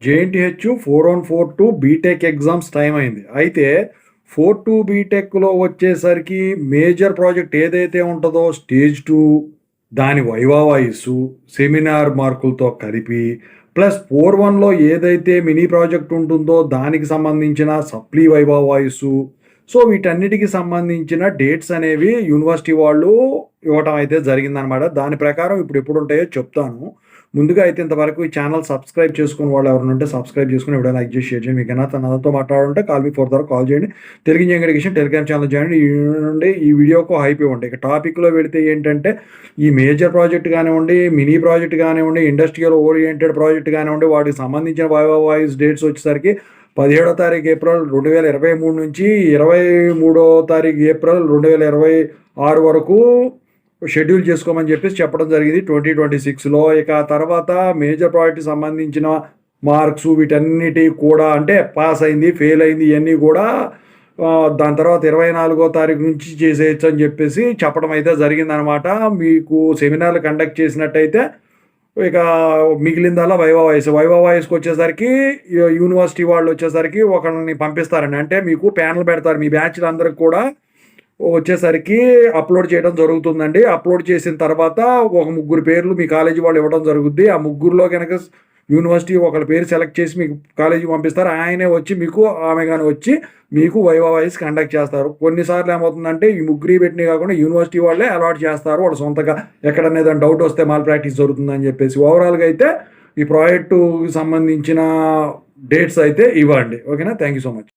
JNTH 4-1-4-2 BTech exams time అయింది. అయితే 4-2 బీటెక్‌లో వచ్చేసరికి మేజర్ ప్రాజెక్ట్ ఏదైతే ఉంటదో స్టేజ్ 2 దాని వైవా వాయిసు, సెమినార్ మార్కులతో కలిపి ప్లస్ 4-1లో ఏదైతే మినీ ప్రాజెక్ట్ ఉంటుందో దానికి సంబంధించిన సప్లీ వైవా వాయిసు. సో, వీటన్నిటికి సంబంధించిన డేట్స్ అనేవి యూనివర్సిటీ వాళ్ళు ఇవ్వటం అయితే జరిగిందనమాట. దాని ప్రకారం ఇప్పుడు ఎప్పుడుంటాయో చెప్తాను. ముందుగా అయితే ఇంతవరకు ఈ ఛానల్ సబ్స్క్రైబ్ చేసుకుని వాళ్ళు ఎవరైనా ఉంటే సబ్స్క్రైబ్ చేసుకొని వీడియో లైక్ చేసి షేర్ చేయండి. మీకైనా నాతో మాట్లాడాలంటే కాల్ మీ ఫర్ ద్వారా కాల్ చేయండి. Telugu engineering education Telegram channel చేయండి. ఈ నుండి ఈ వీడియోకు హైప్ ఇవ్వండి. ఇక టాపిక్‌లో వెళితే ఏంటంటే ఈ మేజర్ ప్రాజెక్ట్ కానివ్వండి, మినీ ప్రాజెక్ట్ కానివ్వండి, ఇండస్ట్రియల్ ఓరియెంటెడ్ ప్రాజెక్ట్ కానివ్వండి, వాటికి సంబంధించిన వాయిస్ డేట్స్ వచ్చేసరికి 17వ తారీఖు ఏప్రిల్ 2023 నుంచి 23వ తారీఖు ఏప్రిల్ 2026 వరకు షెడ్యూల్ చేసుకోమని చెప్పేసి చెప్పడం జరిగింది 2026లో. ఇక తర్వాత మేజర్ ప్రాజెక్ట్‌కి సంబంధించిన మార్క్స్ వీటన్నిటి కూడా అంటే పాస్ అయింది, ఫెయిల్ అయింది ఇయన్నీ కూడా దాని తర్వాత 24వ తారీఖు నుంచి చేసేయొచ్చు అని చెప్పేసి చెప్పడం అయితే జరిగిందనమాట. మీకు సెమినార్లు కండక్ట్ చేసినట్టయితే ఇక మిగిలిందల్లా వైవా వాయిస్. వైవా వాయిస్‌కొచ్చేసరికి యూనివర్సిటీ వాళ్ళొచ్చేసరికి ఒకళ్ళని పంపిస్తారండి. అంటే మీకు ప్యానెల్ పెడతారు. మీ బ్యాచ్‌లందరికి కూడా వచ్చేసరికి అప్లోడ్ చేయడం జరుగుతుందండి. అప్లోడ్ చేసిన తర్వాత ఒక ముగ్గురు పేర్లు మీ కాలేజీ వాళ్ళు ఇవ్వడం జరుగుద్ది. ఆ ముగ్గురులో గనక యూనివర్సిటీ ఒకళ్ళ పేరు సెలెక్ట్ చేసి మీకు కాలేజీకి పంపిస్తారు. ఆయనే వచ్చి మీకు ఆమె గాని వచ్చి మీకు వైవా వాయిస్ కండక్ట్ చేస్తారు. కొన్నిసార్లు ఏమవుతుందంటే ఈ ముగ్గురియి పెట్టినయి కాకుండా యూనివర్సిటీ వాళ్ళే అలాట్ చేస్తారు. వాళ్ళు సొంతగా ఎక్కడన్నా ఏదైనా డౌట్ వస్తే మాల్ ప్రాక్టీస్ జరుగుతుందని చెప్పేసి. ఓవరాల్‌గా అయితే ఈ ప్రాజెక్టుకి సంబంధించిన డేట్స్ అయితే ఇవ్వండి. ఓకేనా? Thank you so much.